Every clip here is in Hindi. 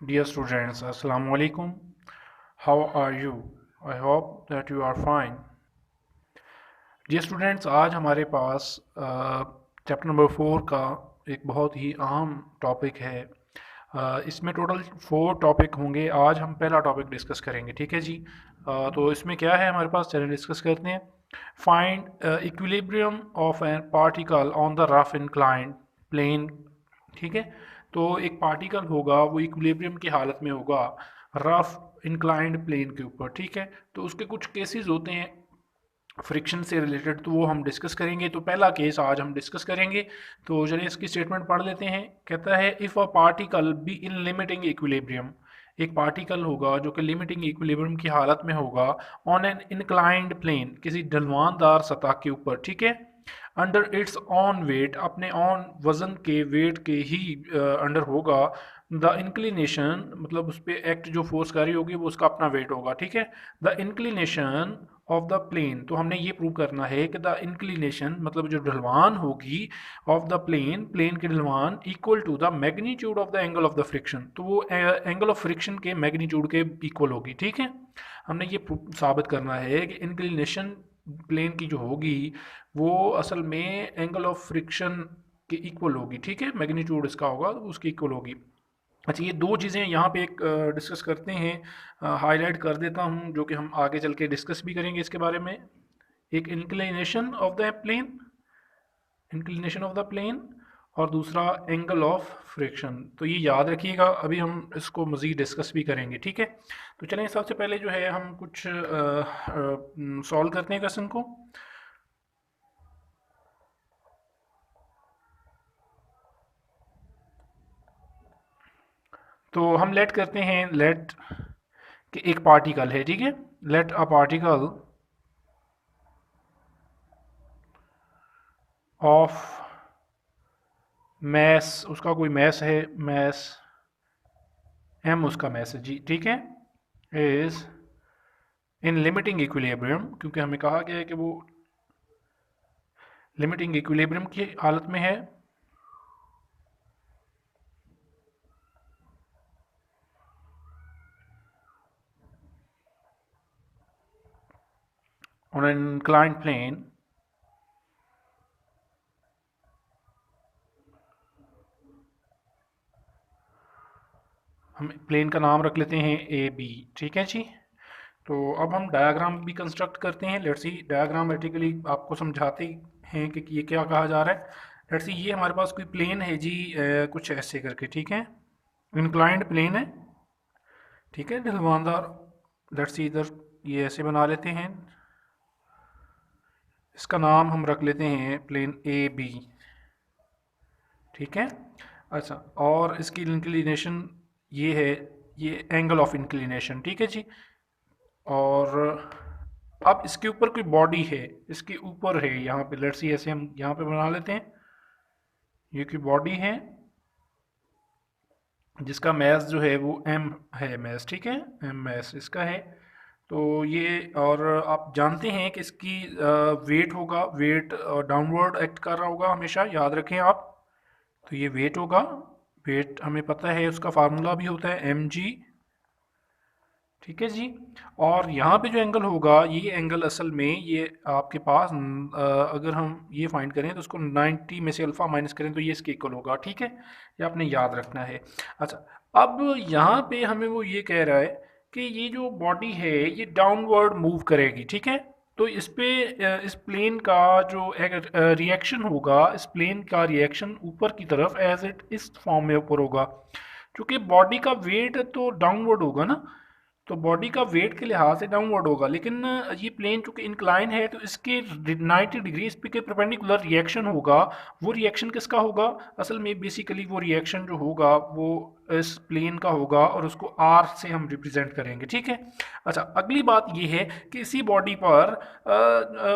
Dear students, Assalamu alaikum. How are you? I hope that you are fine. Dear students, आज हमारे पास चैप्टर नंबर 4 का एक बहुत ही अहम टॉपिक है। इसमें टोटल 4 टॉपिक होंगे। आज हम पहला टॉपिक डिस्कस करेंगे, ठीक है जी। तो इसमें क्या है हमारे पास, चलिए डिस्कस करते हैं। Find equilibrium of an particle on the rough inclined plane, ठीक है। तो एक पार्टिकल होगा, वो इक्विलिब्रियम की हालत में होगा रफ इंक्लाइंड प्लेन के ऊपर, ठीक है। तो उसके कुछ केसेस होते हैं फ्रिक्शन से रिलेटेड, तो वो हम डिस्कस करेंगे। तो पहला केस आज हम डिस्कस करेंगे। तो चलिए इसकी स्टेटमेंट पढ़ लेते हैं। कहता है if a particle be in limiting equilibrium, एक पार्टिकल होगा जो कि लिमिटिंग इक्विलिब्रियम की हालत में होगा ऑन एन इंक्लाइंड प्लेन, किसी ढलवानदार सतह के ऊपर, ठीक है। अंडर इट्स ऑन वेट, अपने ऑन वजन के वेट के ही अंडर होगा। द इंक्लिनेशन, मतलब उस पर एक्ट जो फोर्स कार्य होगी वो उसका अपना वेट होगा, ठीक है। The inclination of the plane, तो हमने ये प्रूव करना है कि द इंक्लिनेशन मतलब जो ढलवान होगी ऑफ द प्लेन, प्लेन की ढलवान equal to the magnitude of the angle of the friction, तो वो एंगल ऑफ फ्रिक्शन के मैग्नीट्यूड के इक्वल होगी, ठीक है। हमने ये साबित करना है कि इंक्लिनेशन प्लेन की जो होगी वो असल में एंगल ऑफ फ्रिक्शन के इक्वल होगी, ठीक है। मैग्नीट्यूड इसका होगा तो उसकी इक्वल होगी। अच्छा, ये दो चीज़ें यहाँ पे एक डिस्कस करते हैं, हाईलाइट कर देता हूँ, जो कि हम आगे चल के डिस्कस भी करेंगे इसके बारे में। एक इंक्लिनेशन ऑफ द प्लेन और दूसरा एंगल ऑफ फ्रिक्शन। तो ये याद रखिएगा, अभी हम इसको मज़ीद डिस्कस भी करेंगे, ठीक है। तो चलें सबसे पहले जो है हम कुछ सॉल्व करते हैं क्वेश्चन को। तो हम लेट करते हैं, लेट कि एक पार्टिकल है, ठीक है। Let a particle of mass, उसका कोई मैस है, मैस एम उसका मैस है जी, ठीक है। इज इन लिमिटिंग इक्विलिब्रियम, क्योंकि हमें कहा गया है कि वो लिमिटिंग इक्विलिब्रियम की हालत में है। ऑन एन इंक्लाइंड प्लेन, हम प्लेन का नाम रख लेते हैं ए बी, ठीक है जी। तो अब हम डायग्राम भी कंस्ट्रक्ट करते हैं। लेट्स सी, डायग्रामेटिकली आपको समझाते हैं कि ये क्या कहा जा रहा है। लेट्स सी, ये हमारे पास कोई प्लेन है जी, कुछ ऐसे करके, ठीक है। इंक्लाइंड प्लेन है, ठीक है, ढलवानदार। लेट्स सी, इधर ये ऐसे बना लेते हैं। इसका नाम हम रख लेते हैं प्लेन ए बी, ठीक है। अच्छा, और इसकी इंक्लिनेशन ये है, ये एंगल ऑफ इंक्लिनेशन, ठीक है जी। और अब इसके ऊपर कोई बॉडी है, इसके ऊपर है यहाँ पे, लेट्स सी ऐसे हम यहाँ पे बना लेते हैं। ये कोई बॉडी है जिसका मैस जो है वो एम है, मैस, ठीक है, एम मैस इसका है। तो ये, और आप जानते हैं कि इसकी वेट होगा, वेट डाउनवर्ड एक्ट कर रहा होगा हमेशा, याद रखें आप। तो ये वेट होगा, वेट हमें पता है, उसका फार्मूला भी होता है एम जी, ठीक है जी। और यहाँ पे जो एंगल होगा, ये एंगल असल में ये आपके पास अगर हम ये फाइंड करें तो उसको 90 में से अल्फ़ा माइनस करें तो ये इसके इक्वल होगा, ठीक है। ये आपने याद रखना है। अच्छा, अब यहाँ पे हमें वो ये कह रहा है कि ये जो बॉडी है ये डाउनवर्ड मूव करेगी, ठीक है। तो इस पे इस प्लेन का जो रिएक्शन होगा, इस प्लेन का रिएक्शन ऊपर की तरफ एज इट इस फॉर्म में ऊपर होगा। क्योंकि बॉडी का वेट तो डाउनवर्ड होगा ना, तो बॉडी का वेट के लिहाज से डाउनवर्ड होगा, लेकिन ये प्लेन चूंकि इंक्लाइन है तो इसके 90 डिग्री इस पे के परपेंडिकुलर रिएक्शन होगा। वो रिएक्शन किसका होगा, असल में बेसिकली वो रिएक्शन जो होगा वो इस प्लेन का होगा, और उसको आर से हम रिप्रेजेंट करेंगे, ठीक है। अच्छा, अगली बात ये है कि इसी बॉडी पर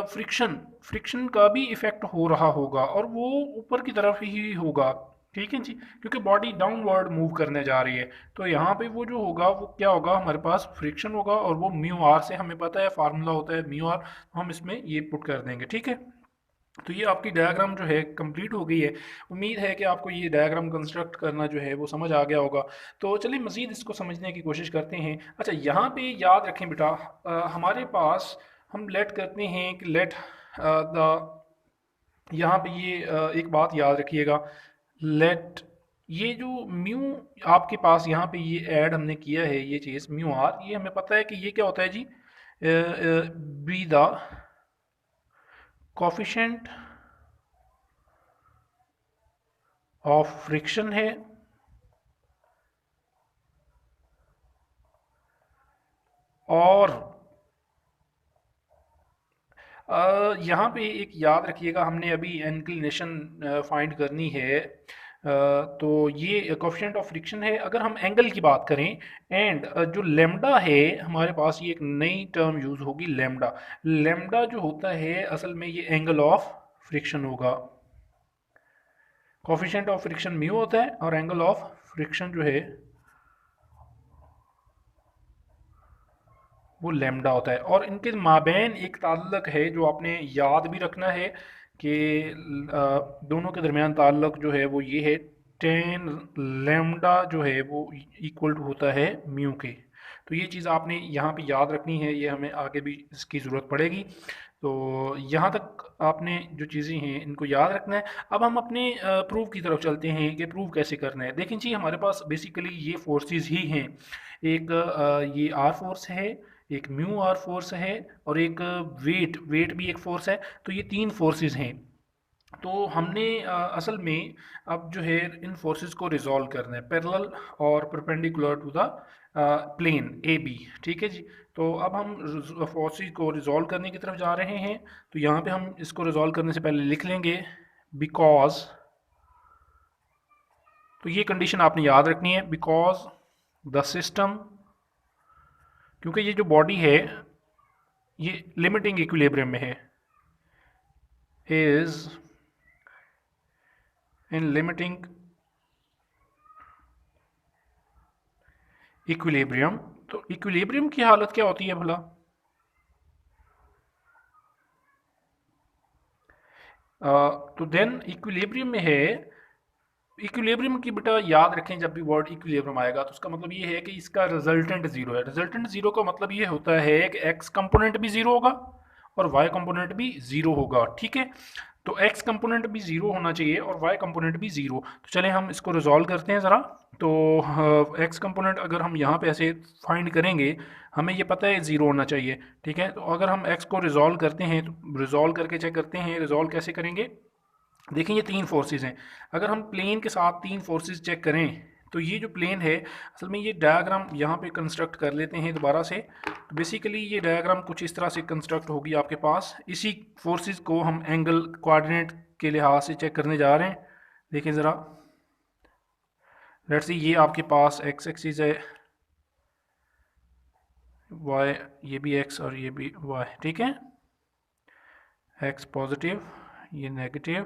फ्रिक्शन फ्रिक्शन का भी इफेक्ट हो रहा होगा, और वो ऊपर की तरफ ही होगा, ठीक है जी, क्योंकि बॉडी डाउनवर्ड मूव करने जा रही है। तो यहाँ पे वो जो होगा वो क्या होगा, हमारे पास फ्रिक्शन होगा, और वो म्यू आर से हमें पता है फार्मूला होता है म्यू आर, तो हम इसमें ये पुट कर देंगे, ठीक है। तो ये आपकी डायग्राम जो है कंप्लीट हो गई है। उम्मीद है कि आपको ये डायग्राम कंस्ट्रक्ट करना जो है वो समझ आ गया होगा। तो चलिए मज़ीद इसको समझने की कोशिश करते हैं। अच्छा, यहाँ पे याद रखें बेटा, हमारे पास हम लेट करते हैं कि लेट द, यहाँ पे ये एक बात याद रखिएगा, लेट ये जो म्यू आपके पास यहाँ पे ये ऐड हमने किया है, ये चीज़ म्यू आर, ये हमें पता है कि ये क्या होता है जी, be the coefficient of friction है, और यहाँ पे एक याद रखिएगा, हमने अभी इंक्लिनेशन फाइंड करनी है। तो ये कोफिशिएंट ऑफ फ्रिक्शन है। अगर हम एंगल की बात करें, एंड जो लेमडा है हमारे पास, ये एक नई टर्म यूज़ होगी, लेमडा। लेमडा जो होता है असल में ये एंगल ऑफ फ्रिक्शन होगा। कोफिशिएंट ऑफ फ्रिक्शन म्यू होता है और एंगल ऑफ फ्रिक्शन जो है वो लेमडा होता है। और इनके माबैन एक ताल्लुक है जो आपने याद भी रखना है कि दोनों के दरमियान ताल्लुक जो है वो ये है, टेन लेमडा जो है वो इक्वल टू होता है म्यू के। तो ये चीज़ आपने यहाँ पे याद रखनी है, ये हमें आगे भी इसकी ज़रूरत पड़ेगी। तो यहाँ तक आपने जो चीज़ें हैं इनको याद रखना है। अब हम अपने प्रूफ की तरफ चलते हैं कि प्रूफ कैसे करना है। देखें जी, हमारे पास बेसिकली ये फोर्सेस ही हैं। एक ये आर फोर्स है, एक म्यू आर फोर्स है, और एक वेट वेट भी एक फोर्स है। तो ये तीन फोर्सेस हैं। तो हमने असल में अब जो है इन फोर्सेस को रिजॉल्व करना है पैरेलल और perpendicular to the plane A B. ठीक है जी। तो अब हम फोर्सेस को रिजॉल्व करने की तरफ जा रहे हैं। तो यहाँ पे हम इसको रिजॉल्व करने से पहले लिख लेंगे बिकॉज, तो ये कंडीशन आपने याद रखनी है, बिकॉज द सिस्टम, क्योंकि ये जो बॉडी है ये लिमिटिंग इक्विलिब्रियम में है, इज इन लिमिटिंग इक्विलिब्रियम। तो इक्विलिब्रियम की हालत क्या होती है भला? तो देन इक्विलिब्रियम में है, इक्विलिब्रियम की बेटा याद रखें, जब भी वर्ड इक्विलिब्रियम आएगा तो उसका मतलब ये है कि इसका रिजल्टेंट जीरो है। रिजल्टेंट जीरो का मतलब ये होता है कि एक्स कंपोनेंट भी जीरो होगा और वाई कंपोनेंट भी जीरो होगा। ठीक है, तो एक्स कंपोनेंट भी जीरो होना चाहिए और वाई कंपोनेंट भी जीरो। तो चलें हम इसको रिजॉल्व करते हैं ज़रा। तो एक्स कंपोनेंट अगर हम यहाँ पे ऐसे फाइंड करेंगे, हमें ये पता है ज़ीरो होना चाहिए। ठीक है, तो अगर हम एक्स को रिजॉल्व करते हैं तो रिजॉल्व करके चेक करते हैं, रिजॉल्व कैसे करेंगे। देखिए ये तीन फोर्सेस हैं। अगर हम प्लेन के साथ तीन फोर्सेस चेक करें, तो ये जो प्लेन है असल में, ये डायग्राम यहाँ पे कंस्ट्रक्ट कर लेते हैं दोबारा से। तो बेसिकली ये डायग्राम कुछ इस तरह से कंस्ट्रक्ट होगी आपके पास। इसी फोर्सेस को हम एंगल कोऑर्डिनेट के लिहाज से चेक करने जा रहे हैं। देखें ज़रा, लेट्स सी ये आपके पास एक्स एक्सिस है, वाई ये भी एक्स और ये भी वाई। ठीक है, एक्स पॉजिटिव, ये नेगेटिव,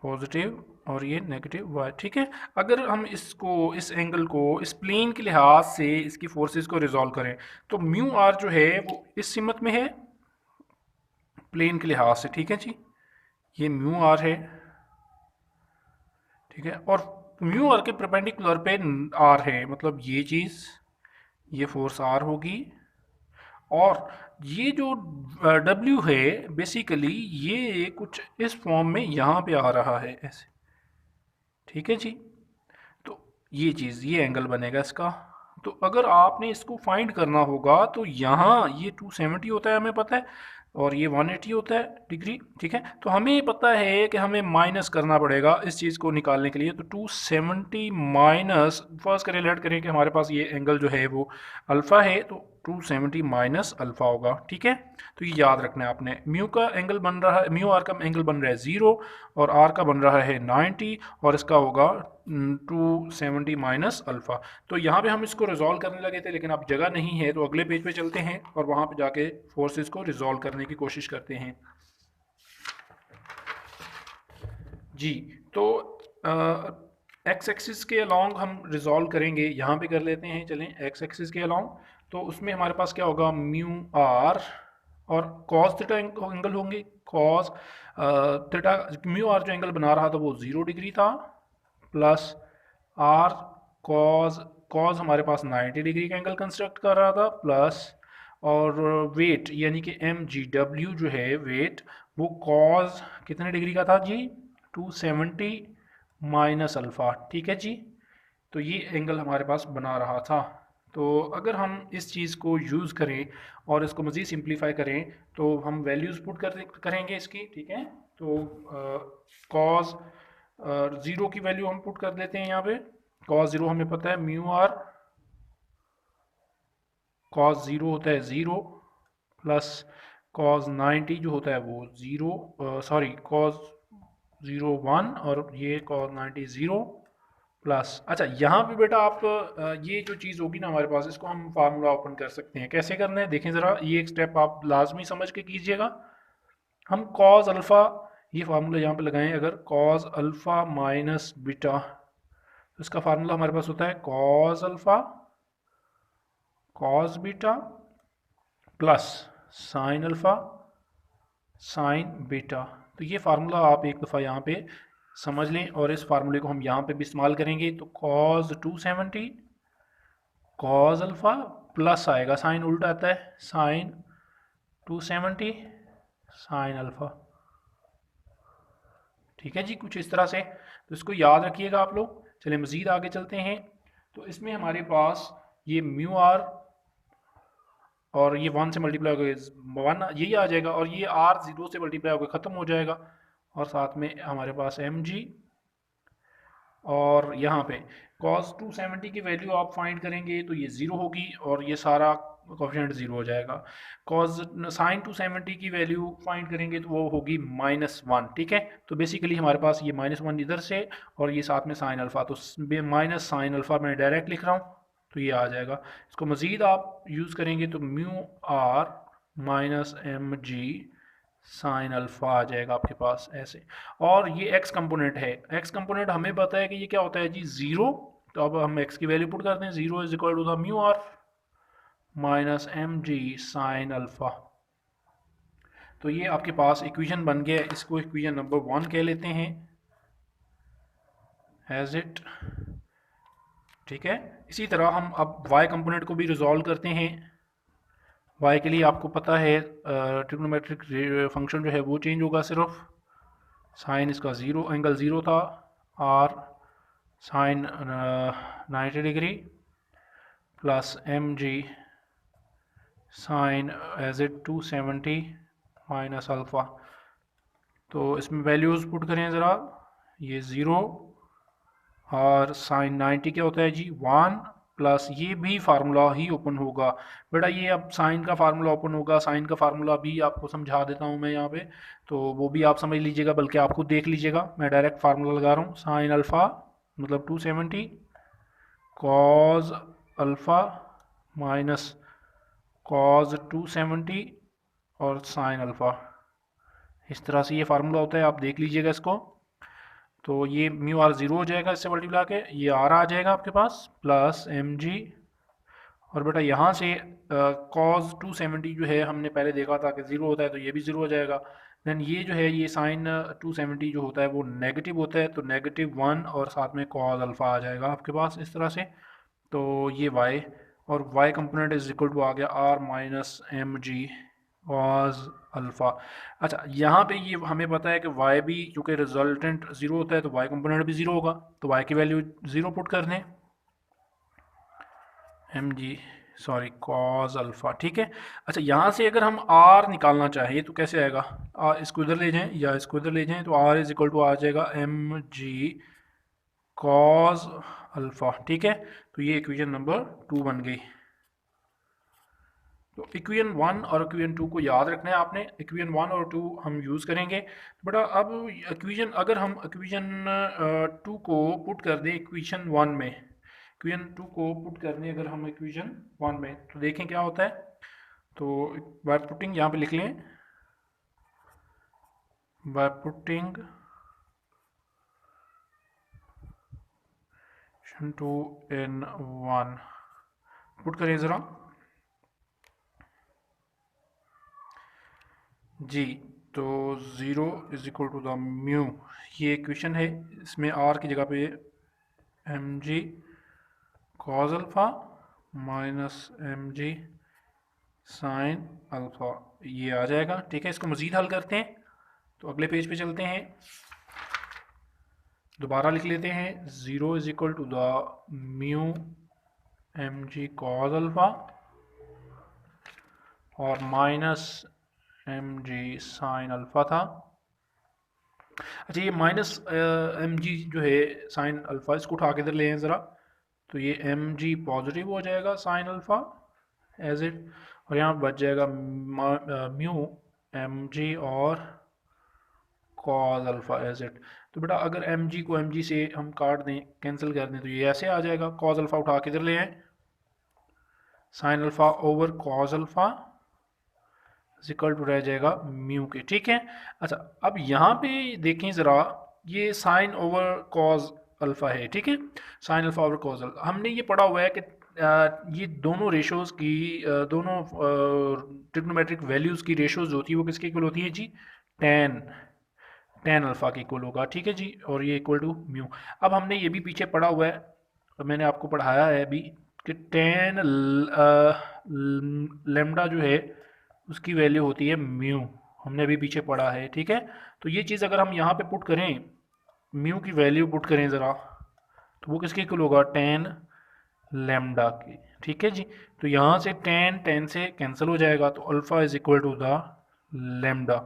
पॉजिटिव और ये नेगेटिव वाई। ठीक है, अगर हम इसको, इस एंगल को इस प्लेन के लिहाज से इसकी फोर्सेस को रिजॉल्व करें, तो म्यू आर जो है वो इस सिमत में है प्लेन के लिहाज से। ठीक है जी, ये म्यू आर है। ठीक है, और म्यू आर के परपेंडिकुलर पे आर है, मतलब ये चीज़, ये फोर्स आर होगी। और ये जो डब्ल्यू है बेसिकली ये कुछ इस फॉर्म में यहाँ पे आ रहा है ऐसे। ठीक है जी, तो ये चीज़, ये एंगल बनेगा इसका। तो अगर आपने इसको फाइंड करना होगा तो यहाँ ये 270 होता है हमें पता है, और ये 180 होता है डिग्री। ठीक है, तो हमें पता है कि हमें माइनस करना पड़ेगा इस चीज़ को निकालने के लिए। तो 270 माइनस, फर्स्ट करें लेट करें कि हमारे पास ये एंगल जो है वो अल्फ़ा है, तो 270 माइनस अल्फ़ा होगा। ठीक है, तो ये याद रखना है आपने। म्यू का एंगल बन रहा है, म्यू आर का एंगल बन रहा है 0, और आर का बन रहा है 90, और इसका होगा 270 माइनस अल्फ़ा। तो यहाँ पे हम इसको रिजॉल्व करने लगे थे, लेकिन अब जगह नहीं है, तो अगले पेज पे चलते हैं और वहाँ पे जाके फोर्सेस को रिजॉल्व करने की कोशिश करते हैं जी। तो एक्स एक्सिस के अलोंग हम रिजॉल्व करेंगे, यहाँ पे कर लेते हैं। चलें, एक्स एक्सिस के अलोंग, तो उसमें हमारे पास क्या होगा, म्यू आर और कॉस थीटा एंगल होंगे, कॉज थीटा म्यू आर जो एंगल बना रहा था वो 0 डिग्री था, प्लस आर कॉज कॉज हमारे पास 90 डिग्री का एंगल कंस्ट्रक्ट कर रहा था, प्लस और वेट यानी कि एम जी डब्ल्यू जो है वेट वो कॉज कितने डिग्री का था जी, 270 माइनस अल्फ़ा। ठीक है जी, तो ये एंगल हमारे पास बना रहा था। तो अगर हम इस चीज़ को यूज़ करें और इसको मज़ीद सिंप्लीफाई करें तो हम वैल्यूज़ पुट करेंगे इसकी। ठीक है, तो कॉज ज़ीरो की वैल्यू हम पुट कर देते हैं यहाँ पे। कॉज ज़ीरो हमें पता है म्यू आर कॉज ज़ीरो होता है 0, प्लस कॉज 90 जो होता है वो 0, सॉरी कॉज 1 और ये कॉज 90 0 प्लस। अच्छा यहाँ पे बेटा आप ये जो चीज़ होगी ना हमारे पास, इसको हम फार्मूला ओपन कर सकते हैं। कैसे करना है देखें ज़रा, ये एक स्टेप आप लाजमी समझ के कीजिएगा। हम कॉज अल्फ़ा ये फार्मूला यहाँ पे लगाएं, अगर कॉज अल्फ़ा माइनस बीटा, तो इसका फार्मूला हमारे पास होता है cos alpha cos beta plus sine alpha sine beta. तो ये फार्मूला आप एक दफ़ा यहाँ पे समझ लें और इस फार्मूले को हम यहाँ पे भी इस्तेमाल करेंगे। तो कॉज 270 कॉज अल्फ़ा प्लस आएगा, साइन उल्टा आता है, साइन 270 साइन अल्फ़ा। ठीक है जी, कुछ इस तरह से। तो इसको याद रखिएगा आप लोग। चलिए मज़ीद आगे चलते हैं। तो इसमें हमारे पास ये म्यू आर और ये 1 से मल्टीप्लाई होकर 1 यही आ जाएगा, और ये आर 0 से मल्टीप्लाई होकर ख़त्म हो जाएगा, और साथ में हमारे पास एम जी, और यहाँ पे cos 270 की वैल्यू आप फाइंड करेंगे तो ये 0 होगी और ये सारा कोफिशिएंट 0 हो जाएगा। cos साइन 270 की वैल्यू फाइंड करेंगे तो वो होगी -1। ठीक है, तो बेसिकली हमारे पास ये -1 इधर से और ये साथ में साइन अल्फ़ा, तो माइनस साइन अल्फ़ा मैं डायरेक्ट लिख रहा हूँ तो ये आ जाएगा। इसको मज़ीद आप यूज़ करेंगे तो mu R minus M G sine alpha आ जाएगा आपके पास ऐसे। और ये एक्स कंपोनेंट है, एक्स कंपोनेंट हमें पता है कि ये क्या होता है जी 0, तो अब हम एक्स की वैल्यू पुट करते हैं, 0 is equal to the mu R minus M G sine alpha. तो ये आपके पास इक्वेशन बन गया, इसको इक्वेशन नंबर 1 कह लेते हैं एज इट। ठीक है, इसी तरह हम अब वाई कंपोनेंट को भी रिजॉल्व करते हैं। वाई के लिए आपको पता है ट्रिग्नोमेट्रिक फंक्शन जो है वो चेंज होगा सिर्फ, साइन इसका 0 एंगल 0 था, R sine 90 degree plus M G sine as it 270 minus alpha. तो इसमें वैल्यूज़ पुट करें ज़रा, ये 0 और साइन 90 क्या होता है जी 1, प्लस ये भी फार्मूला ही ओपन होगा बेटा, ये अब साइन का फार्मूला ओपन होगा। साइन का फार्मूला भी आपको समझा देता हूँ मैं यहाँ पे, तो वो भी आप समझ लीजिएगा, बल्कि आप खुद देख लीजिएगा। मैं डायरेक्ट फार्मूला लगा रहा हूँ, साइन अल्फ़ा मतलब 270 कॉज अल्फ़ा माइनस कॉज 270 और साइन अल्फ़ा। इस तरह से ये फार्मूला होता है, आप देख लीजिएगा इसको। तो ये म्यू आर 0 हो जाएगा इससे मल्टीप्लाई के, ये आर आ जाएगा आपके पास प्लस एम जी, और बेटा यहाँ से कॉज 270 जो है हमने पहले देखा था कि 0 होता है, तो ये भी 0 हो जाएगा। देन ये जो है ये साइन 270 जो होता है वो नेगेटिव होता है, तो -1 और साथ में कॉज अल्फ़ा आ जाएगा आपके पास इस तरह से। तो ये y और y component is equal to आ गया r minus M G cos alpha. अच्छा यहाँ पे ये हमें पता है कि y भी चूँकि रिजल्टेंट 0 होता है तो y कंपोनेंट भी 0 होगा, तो y की वैल्यू 0 पुट कर दें, M G sorry cos alpha. ठीक है, अच्छा यहाँ से अगर हम r निकालना चाहें तो कैसे आएगा, इसको इधर ले जाएं या इसको इधर ले जाएं, तो r इज इक्वल टू आ जाएगा एम जी कॉज अल्फ़ा। ठीक है, तो ये इक्वेशन नंबर 2 बन गई। तो इक्वेशन 1 और इक्वेशन 2 को याद रखना है आपने, इक्वेशन 1 और 2 हम यूज़ करेंगे बेटा। अब इक्वेशन अगर हम इक्वेशन 2 को पुट कर दें इक्वेशन 1 में, इक्वेशन 2 को पुट कर दें अगर हम इक्वेशन 1 में, तो देखें क्या होता है। तो बाय पुटिंग यहाँ पे लिख लें, बाय पुटिंग 2 in 1 पुट करें ज़रा जी। तो zero is equal to the mu, ये इक्वेशन है, इसमें आर की जगह पे M G cos alpha minus M G sine alpha ये आ जाएगा। ठीक है, इसको मज़ीद हल करते हैं तो अगले पेज पे चलते हैं, दोबारा लिख लेते हैं। Zero is equal to the mu M G cos alpha और minus M G sine alpha था। अच्छा, ये माइनस एम जी जो है साइन अल्फ़ा, इसको उठा के इधर ले आए ज़रा, तो ये एम जी पॉजिटिव हो जाएगा साइन अल्फ़ा एज इट, और यहाँ बच जाएगा म्यू एम जी और कॉज अल्फ़ा एज इट। तो बेटा अगर एम जी को एम जी से हम काट दें, कैंसिल कर दें, तो ये ऐसे आ जाएगा, कॉज अल्फ़ा उठा के इधर ले आए, sine alpha over cos alpha equal to रह जाएगा म्यू के। ठीक है, अच्छा अब यहाँ पे देखें ज़रा, ये साइन ओवर कॉज अल्फ़ा है। ठीक है, sign alpha over cos alpha हमने ये पढ़ा हुआ है कि ये दोनों रेशोज़ की दोनों ट्रिग्नोमेट्रिक वैल्यूज़ की रेशोज़ जो होती है वो किसके इक्वल होती है जी, टेन टेन अल्फ़ा के इक्वल होगा। ठीक है जी, और ये इक्वल टू म्यू। अब हमने ये भी पीछे पढ़ा हुआ है, और मैंने आपको पढ़ाया है अभी कि टेन लेमडा जो है उसकी वैल्यू होती है म्यू, हमने अभी पीछे पढ़ा है। ठीक है, तो ये चीज़ अगर हम यहाँ पे पुट करें, म्यू की वैल्यू पुट करें ज़रा, तो वो किसके इक्वल होगा, टेन लेमडा की। ठीक है जी, तो यहाँ से टेन टेन से कैंसिल हो जाएगा, तो alpha is equal to the lambda.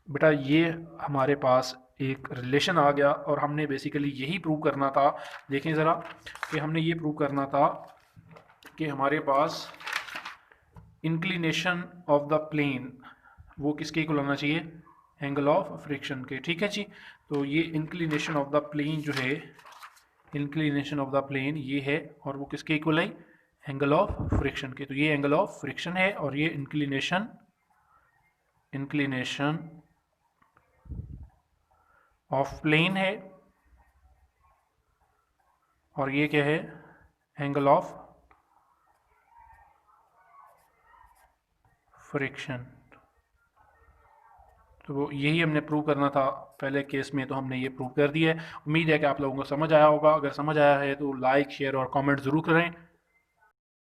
बेटा ये हमारे पास एक रिलेशन आ गया, और हमने बेसिकली यही प्रूव करना था। देखें ज़रा कि हमने ये प्रूव करना था कि हमारे पास इंक्लिनेशन ऑफ द प्लेन वो किसके इक्वल होना चाहिए, एंगल ऑफ फ्रिक्शन के। ठीक है जी, तो ये इंक्लिनेशन ऑफ द प्लेन जो है, इंक्लिनेशन ऑफ द प्लेन ये है, और वो किसके इक्वल है, एंगल ऑफ फ्रिक्शन के। तो ये एंगल ऑफ फ्रिक्शन है, और ये इंक्लिनेशन इंक्लिनेशन ऑफ प्लेन है, और ये क्या है, एंगल ऑफ फ्रिक्शन। तो वो यही हमने प्रूव करना था पहले केस में, तो हमने ये प्रूव कर दिया है। उम्मीद है कि आप लोगों को समझ आया होगा। अगर समझ आया है तो लाइक शेयर और कमेंट ज़रूर करें।